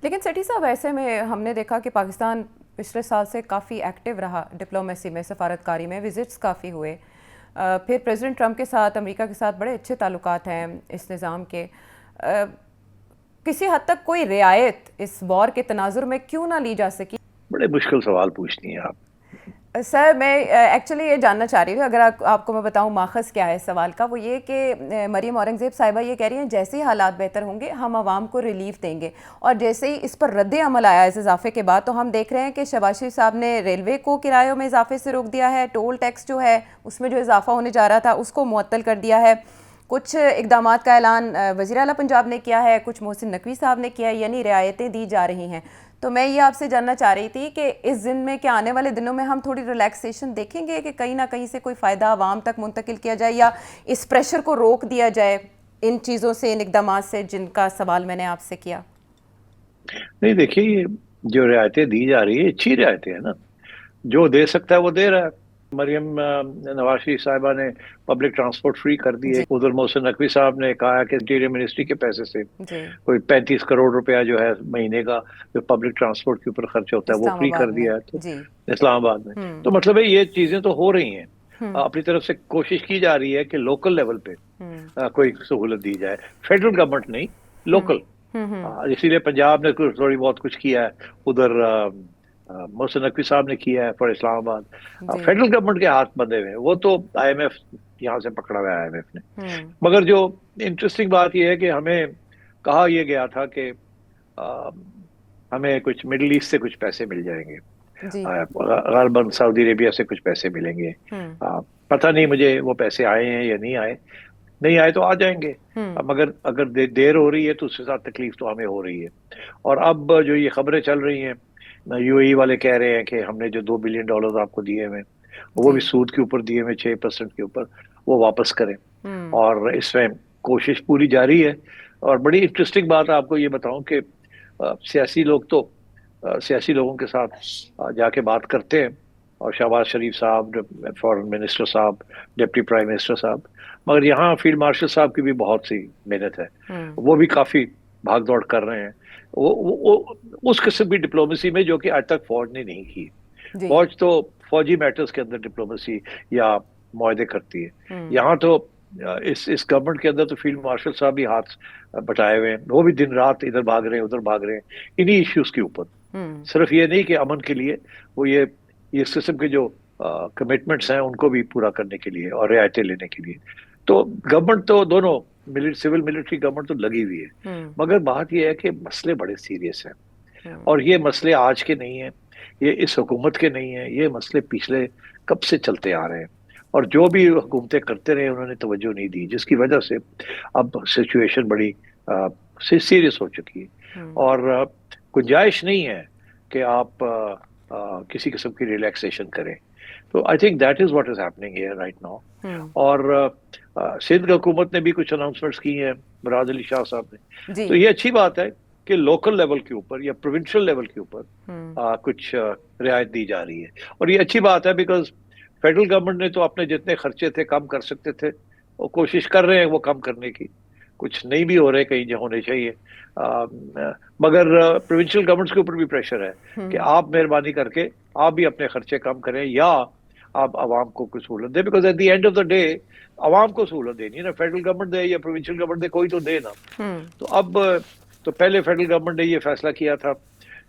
لیکن سٹی صاحب ایسے میں ہم نے دیکھا کہ پاکستان پچھلے سال سے کافی ایکٹیو رہا ڈپلومیسی میں، سفارتکاری میں، وزٹس کافی ہوئے، پھر پریزیڈنٹ ٹرمپ کے ساتھ، امریکہ کے ساتھ بڑے اچھے تعلقات ہیں اس نظام کے. کسی حد تک کوئی رعایت اس وار کے تناظر میں کیوں نہ لی جا سکی؟ بڑے مشکل سوال پوچھتی ہیں آپ. سر میں ایکچولی یہ جاننا چاہ رہی ہوں، اگر آپ کو میں بتاؤں ماخذ کیا ہے سوال کا، وہ یہ کہ مریم اورنگزیب صاحبہ یہ کہہ رہی ہیں جیسے ہی حالات بہتر ہوں گے ہم عوام کو ریلیف دیں گے، اور جیسے ہی اس پر رد عمل آیا اس اضافے کے بعد تو ہم دیکھ رہے ہیں کہ شہباز شریف صاحب نے ریلوے کو کرایوں میں اضافے سے روک دیا ہے، ٹول ٹیکس جو ہے اس میں جو اضافہ ہونے جا رہا تھا اس کو معطل کر دیا ہے، کچھ اقدامات کا اعلان وزیر اعلیٰ پنجاب نے کیا ہے، کچھ محسن نقوی صاحب نے کیا ہے، یعنی رعایتیں دی جا رہی ہیں. تو میں یہ آپ سے جاننا چاہ رہی تھی کہ اس ضمن میں کہ آنے والے دنوں میں ہم تھوڑی ریلیکسیشن دیکھیں گے کہ کہیں نہ کہیں سے کوئی فائدہ عوام تک منتقل کیا جائے یا اس پریشر کو روک دیا جائے ان چیزوں سے، ان اقدامات سے جن کا سوال میں نے آپ سے کیا. نہیں دیکھیے، یہ جو رعایتیں دی جا رہی ہیں اچھی رعایتیں ہیں نا. جو دے سکتا ہے وہ دے رہا ہے. مریم نواز شریف صاحبہ نے پبلک ٹرانسپورٹ فری کر دیے. جی ادھر محسن نقوی صاحب نے کہا کہ انٹیریئر منسٹری کے پیسے سے جی کوئی 35 کروڑ روپیہ جو ہے مہینے کا جو پبلک ٹرانسپورٹ کے اوپر خرچ ہوتا ہے وہ اسلام فری آباد کر میں. دیا ہے. تو جی. اسلام آباد میں ہوں تو مطلب ہے یہ چیزیں تو ہو رہی ہیں. ہوں اپنی طرف سے کوشش کی جا رہی ہے کہ لوکل لیول پہ ہوں کوئی سہولت دی جائے، فیڈرل گورنمنٹ نہیں، ہوں لوکل. ہوں اسی لیے پنجاب نے تھوڑی بہت کچھ کیا ہے. ادھر محسن نقوی صاحب نے کیا ہے فار اسلام آباد. جی. فیڈرل گورنمنٹ کے ہاتھ بندھے ہوئے ہیں، وہ تو آئی ایم ایف یہاں سے پکڑا ہوا ہے آئی ایم ایف نے. ہوں مگر جو انٹرسٹنگ بات یہ ہے کہ ہمیں کہا یہ گیا تھا کہ ہمیں کچھ مڈل ایسٹ سے کچھ پیسے مل جائیں گے، جی. غالباً سعودی عربیہ سے کچھ پیسے ملیں گے. ہوں پتہ نہیں مجھے وہ پیسے آئے ہیں یا نہیں آئے. نہیں آئے تو آ جائیں گے. ہوں مگر اگر دیر ہو رہی ہے تو اس کے ساتھ تکلیف تو ہمیں ہو رہی ہے. اور اب جو یہ خبریں چل رہی ہیں، یو اے ای والے کہہ رہے ہیں کہ ہم نے جو $2 بلین آپ کو دیے ہوئے، وہ بھی جی. سود کے اوپر دیے ہوئے 6% کے اوپر، وہ واپس کریں. ہوں اور اس میں کوشش پوری جاری ہے. اور بڑی انٹرسٹنگ بات آپ کو یہ بتاؤں کہ سیاسی لوگ تو سیاسی لوگوں کے ساتھ جا کے بات کرتے ہیں، اور شہباز شریف صاحب، فورن منسٹر صاحب، ڈپٹی پرائم منسٹر صاحب. مگر یہاں فیلڈ مارشل صاحب کی بھی بہت سی محنت ہے. ہوں وہ بھی کافی بھاگ دوڑ کر رہے ہیں. وہ اس قسم کی ڈپلومیسی میں جو کہ آج تک فوج نے نہیں کی. جی. فوج تو فوجی میٹرز کے اندر ڈپلومیسی یا معاہدے کرتی ہے. ہوں یہاں تو اس گورنمنٹ کے اندر تو فیلڈ مارشل صاحب بھی ہاتھ بٹائے ہوئے ہیں. وہ بھی دن رات ادھر بھاگ رہے ہیں ادھر بھاگ رہے ہیں انہی ایشوز کے اوپر. ہوں صرف یہ نہیں کہ امن کے لیے، وہ یہ اس قسم کے جو کمٹمنٹس ہیں ان کو بھی پورا کرنے کے لیے اور رعایتیں لینے کے لیے. تو گورنمنٹ تو دونوں سول ملٹری گورنمنٹ تو لگی ہوئی ہے. ہوں مگر بات یہ ہے کہ مسئلے بڑے سیریس ہیں. ہوں اور یہ مسئلے آج کے نہیں ہیں، یہ اس حکومت کے نہیں ہیں، یہ مسئلے پچھلے کب سے چلتے آ رہے ہیں. اور جو بھی حکومتیں کرتے رہے انہوں نے توجہ نہیں دی، جس کی وجہ سے اب سچویشن بڑی سیریس ہو چکی ہے. ہوں اور گنجائش نہیں ہے کہ آپ کسی قسم کی ریلیکسیشن کریں. تو I think that is what is happening here right now. ہوں اور سندھ حکومت نے بھی کچھ اناؤنسمنٹس کی ہیں، مراد علی شاہ صاحب نے. جی. تو یہ اچھی بات ہے کہ لوکل لیول کے اوپر یا پروونشل لیول کے اوپر ہوں کچھ رعایت دی جا رہی ہے. اور یہ اچھی بات ہے بیکاز فیڈرل گورنمنٹ نے تو اپنے جتنے خرچے تھے کم کر سکتے تھے، وہ کوشش کر رہے ہیں وہ کم کرنے کی. کچھ نہیں بھی ہو رہے کہیں جو ہونے چاہیے. مگر پروونشل گورنمنٹس کے اوپر بھی پریشر ہے کہ ہوں آپ مہربانی کر کے آپ بھی اپنے خرچے کم کریں یا آپ عوام کو کوئی سہولت دیں. Because at the end of the day عوام کو سہولت دینی ہے نا. فیڈرل گورنمنٹ دے یا پروونشل گورنمنٹ دے، کوئی تو دے نا. ہوں تو اب تو پہلے فیڈرل گورنمنٹ نے یہ فیصلہ کیا تھا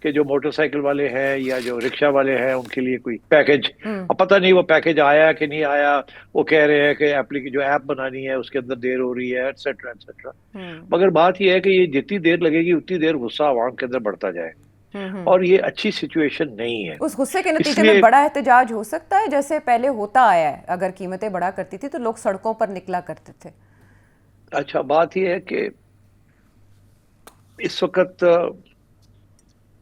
کہ جو موٹر سائیکل والے ہیں یا جو رکشہ والے ہیں ان کے لیے کوئی پیکج. ہوں اب پتہ نہیں وہ پیکج آیا کہ نہیں آیا. وہ کہہ رہے ہیں کہ جو ایپ بنانی ہے اس کے اندر دیر ہو رہی ہے ایٹسٹرا ایٹسٹرا. ہوں مگر بات یہ ہے کہ یہ جتنی دیر لگے گی اتنی دیر غصہ عوام کے اندر بڑھتا جائے. ہوں اور یہ اچھی سچویشن نہیں ہے. اس غصے کے اس نتیجے میں لیے بڑا احتجاج ہو سکتا ہے جیسے پہلے ہوتا آیا ہے؟ اگر قیمتیں بڑھا کرتی تھی تو لوگ سڑکوں پر نکلا کرتے تھے. اچھا بات یہ ہے کہ اس وقت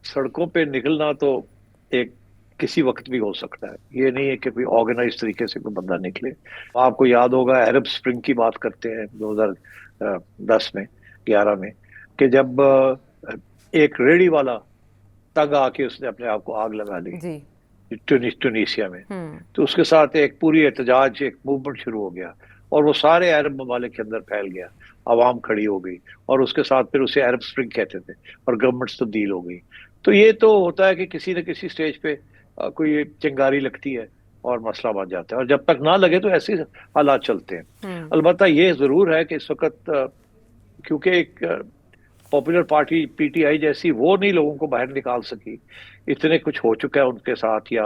سڑکوں پہ نکلنا تو ایک کسی وقت بھی ہو سکتا ہے. یہ نہیں ہے کہ کوئی آرگنائز طریقے سے کوئی بندہ نکلے. آپ کو یاد ہوگا عرب سپرنگ کی بات کرتے ہیں 2010 میں 11 میں، کہ جب ایک ریڑی والا تنگ آ کے اس نے اپنے آپ کو آگ لگا لی جی. ٹونیشیا میں. ہوں تو اس کے ساتھ ایک پوری احتجاج، ایک موومنٹ شروع ہو گیا. اور وہ سارے عرب ممالک کے اندر پھیل گیا، عوام کھڑی ہو گئی، اور اس کے ساتھ پھر اسے عرب سپرنگ کہتے تھے، اور گورنمنٹس تبدیل ہو گئی. تو یہ تو ہوتا ہے کہ کسی نہ کسی سٹیج پہ کوئی چنگاری لگتی ہے اور مسئلہ بن جاتا ہے، اور جب تک نہ لگے تو ایسے ہی حالات چلتے ہیں. ہوں البتہ یہ ضرور ہے کہ اس وقت کیونکہ ایک popular party P T I جیسی وہ نہیں لوگوں کو باہر نکال سکی، اتنے کچھ ہو چکا ہے ان کے ساتھ یا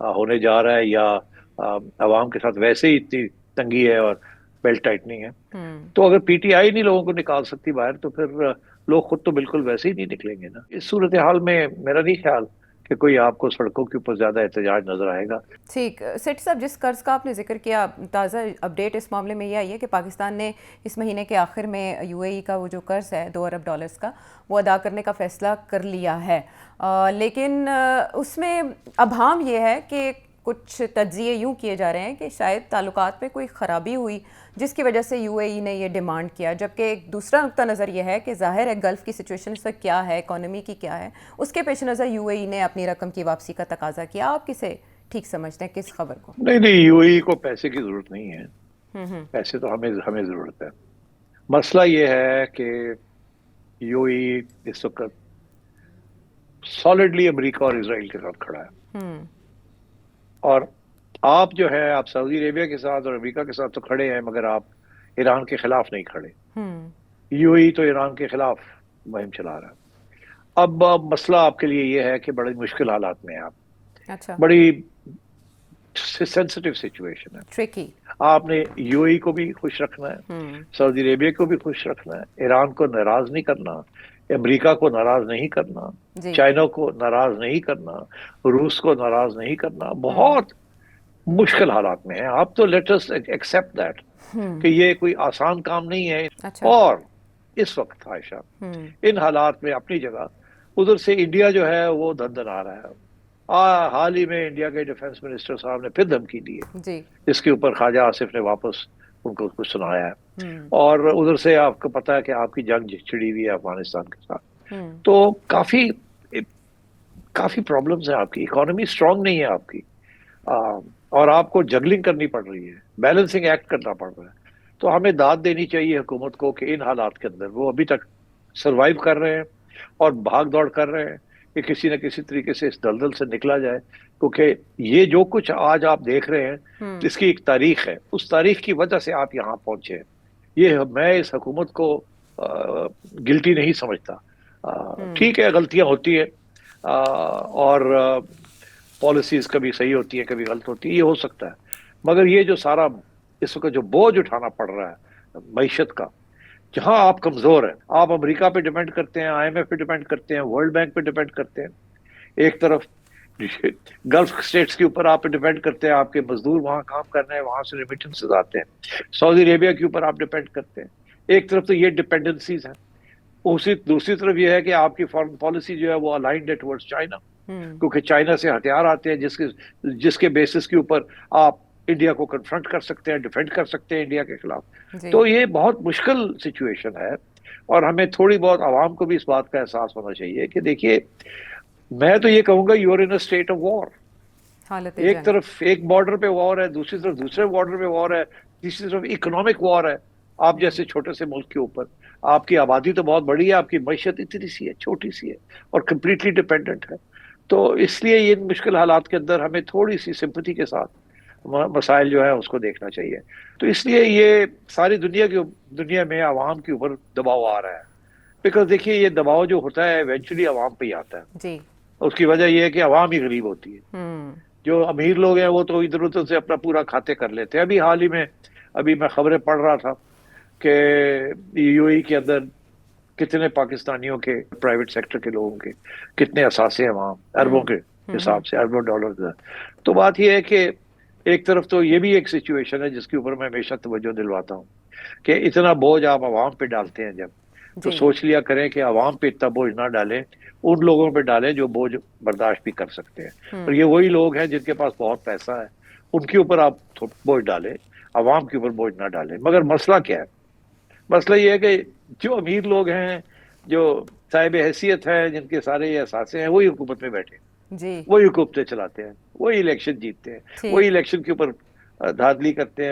ہونے جا رہا ہے، یا عوام کے ساتھ ویسے ہی اتنی تنگی ہے اور بیلٹ ٹائٹنگ ہے. ہوں تو اگر پی ٹی آئی نہیں لوگوں کو نکال سکتی باہر تو پھر لوگ خود تو بالکل ویسے ہی نہیں نکلیں گے نا. اس صورتحال میں میرا نہیں خیال کہ کوئی آپ کو سڑکوں کے اوپر زیادہ احتجاج نظر آئے گا. ٹھیک. سیٹھی صاحب، جس قرض کا آپ نے ذکر کیا، تازہ اپڈیٹ اس معاملے میں یہ آئی ہے کہ پاکستان نے اس مہینے کے آخر میں یو اے ای کا وہ جو قرض ہے $2 ارب کا، وہ ادا کرنے کا فیصلہ کر لیا ہے. لیکن اس میں ابہام یہ ہے کہ کچھ تجزیے یوں کیے جا رہے ہیں کہ شاید تعلقات میں کوئی خرابی ہوئی جس کی وجہ سے یو اے ای نے یہ ڈیمانڈ کیا، جبکہ ایک دوسرا نقطہ نظر یہ ہے کہ ظاہر ہے گلف کی سچویشن اس وقت کیا ہے، اکانومی کی کیا ہے، اس کے پیش نظر یو اے ای نے اپنی رقم کی واپسی کا تقاضا کیا. آپ کسے ٹھیک سمجھتے ہیں، کس خبر کو؟ نہیں نہیں، یو اے ای کو پیسے کی ضرورت نہیں ہے، پیسے تو ہمیں ضرورت ہے. مسئلہ یہ ہے کہ یو اے ای اس وقت سالڈلی امریکہ اور اسرائیل کے ساتھ کھڑا ہے، اور آپ جو ہے آپ سعودی عربیہ کے ساتھ اور امریکہ کے ساتھ تو کھڑے ہیں، مگر آپ ایران کے خلاف نہیں کھڑے. یو اے ای تو ایران کے خلاف مہم چلا رہا ہے. اب مسئلہ آپ کے لیے یہ ہے کہ بڑی مشکل حالات میں ہیں آپ، اچھا، بڑی سینسٹیو سچویشن ہے. ٹرکی. آپ نے یو اے ای کو بھی خوش رکھنا ہے، سعودی عربیہ کو بھی خوش رکھنا ہے، ایران کو ناراض نہیں کرنا، امریکہ کو ناراض نہیں کرنا، جی. چائنا کو ناراض نہیں کرنا، روس کو ناراض نہیں کرنا. بہت مشکل حالات میں ہیں آپ. تو لیٹ اس ایکسپٹ دیٹ کہ یہ کوئی آسان کام نہیں ہے. اچھا. اور اس وقت عائشہ ان حالات میں اپنی جگہ، ادھر سے انڈیا جو ہے وہ دھندن آ رہا ہے. حال ہی میں انڈیا کے ڈیفنس منسٹر صاحب نے پھر دھمکی دی ہے، جی. اس کے اوپر خواجہ آصف نے واپس ان کو کچھ سنایا ہے. اور ادھر سے آپ کو پتا ہے کہ آپ کی جنگ چھڑی ہوئی ہے افغانستان کے ساتھ. تو کافی پرابلمز ہیں، آپ کی اکانومی اسٹرانگ نہیں ہے آپ کی، اور آپ کو جگلنگ کرنی پڑ رہی ہے، بیلنسنگ ایکٹ کرنا پڑ رہا ہے. تو ہمیں داد دینی چاہیے حکومت کو کہ ان حالات کے اندر وہ ابھی تک سروائیو کر رہے ہیں اور بھاگ دوڑ کر رہے ہیں کہ کسی نہ کسی طریقے سے اس دلدل سے نکلا جائے. کیونکہ یہ جو کچھ آج آپ دیکھ رہے ہیں اس کی ایک تاریخ ہے، اس تاریخ کی وجہ سے آپ یہاں پہنچے ہیں. یہ میں اس حکومت کو گلٹی نہیں سمجھتا. ٹھیک ہے، غلطیاں ہوتی ہیں، اور پالیسیز کبھی صحیح ہوتی ہیں کبھی غلط ہوتی ہے، یہ ہو سکتا ہے. مگر یہ جو سارا اس وقت جو بوجھ اٹھانا پڑ رہا ہے معیشت کا، جہاں آپ کمزور ہیں، آپ امریکہ پہ ڈیپینڈ کرتے ہیں، آئی ایم ایف پہ ڈیپینڈ کرتے ہیں، ورلڈ بینک پہ ڈیپینڈ کرتے ہیں. ایک طرف گلف اسٹیٹس کے اوپر آپ ڈیپینڈ کرتے ہیں، آپ کے مزدور وہاں کام کر رہے ہیں، وہاں سے ریمیٹنسز آتے ہیں. سعودی عربیہ کے اوپر آپ ڈیپینڈ کرتے ہیں. ایک طرف تو یہ ڈیپینڈنسیز ہیں، دوسری طرف یہ ہے کہ آپ کی فارن پالیسی جو ہے وہ الائنڈ ہے ٹورڈز چائنا، کیونکہ چائنا سے ہتھیار آتے ہیں جس کے بیسس کے اوپر آپ انڈیا کو کنفرنٹ کر سکتے ہیں، ڈیفینڈ کر سکتے ہیں انڈیا کے خلاف. تو یہ بہت مشکل سچویشن ہے، اور ہمیں تھوڑی بہت عوام کو بھی اس بات کا احساس ہونا چاہیے کہ دیکھیے، میں تو یہ کہوں گا you are in a state of war. ایک طرف ایک بارڈر پہ وار ہے، دوسری طرف دوسرے بارڈر پہ وار ہے، تیسری طرف اکنامک وار ہے. آپ جیسے چھوٹے سے ملک کے اوپر آپ کی آبادی تو بہت بڑی ہے، آپ کی معیشت اتنی سی ہے، چھوٹی سی ہے، اور کمپلیٹلی ڈیپینڈنٹ ہے. تو اس لیے ان مشکل حالات کے اندر ہمیں تھوڑی سی سمپتھی کے ساتھ مسائل جو ہے اس کو دیکھنا چاہیے. تو اس لیے یہ ساری دنیا میں عوام کے اوپر دباؤ آ رہا ہے. بیکاز دیکھیے، یہ دباؤ جو ہوتا ہے ایونچولی عوام پہ ہی آتا ہے. جی. اس کی وجہ یہ ہے کہ عوام ہی غریب ہوتی ہے. جو امیر لوگ ہیں وہ تو ادھر ادھر سے اپنا پورا کھاتے کر لیتے ہیں. حال ہی میں میں خبریں پڑھ رہا تھا کہ یو اے ای کے اندر کتنے پاکستانیوں کے پرائیویٹ سیکٹر کے لوگوں کے کتنے اثاثے ہیں وہاں، اربوں کے حساب سے، اربوں ڈالر کا. تو بات یہ ہے کہ ایک طرف تو یہ بھی ایک سچویشن ہے جس کے اوپر میں ہمیشہ توجہ دلواتا ہوں کہ اتنا بوجھ آپ عوام پہ ڈالتے ہیں جب، تو سوچ لیا کریں کہ عوام پہ اتنا بوجھ نہ ڈالیں، ان لوگوں پہ ڈالیں جو بوجھ برداشت بھی کر سکتے ہیں. اور یہ وہی لوگ ہیں جن کے پاس بہت پیسہ ہے، ان کے اوپر آپ بوجھ ڈالیں، عوام کے اوپر بوجھ نہ ڈالیں. مگر مسئلہ کیا ہے؟ مسئلہ یہ ہے کہ جو امیر لوگ ہیں، جو صاحب حیثیت ہیں، جن کے سارے یہ اثاثے ہیں، وہی حکومت میں بیٹھے، وہی حکومتیں چلاتے ہیں، وہی الیکشن جیتتے ہیں، وہی الیکشن کے اوپر دھاندلی کرتے ہیں.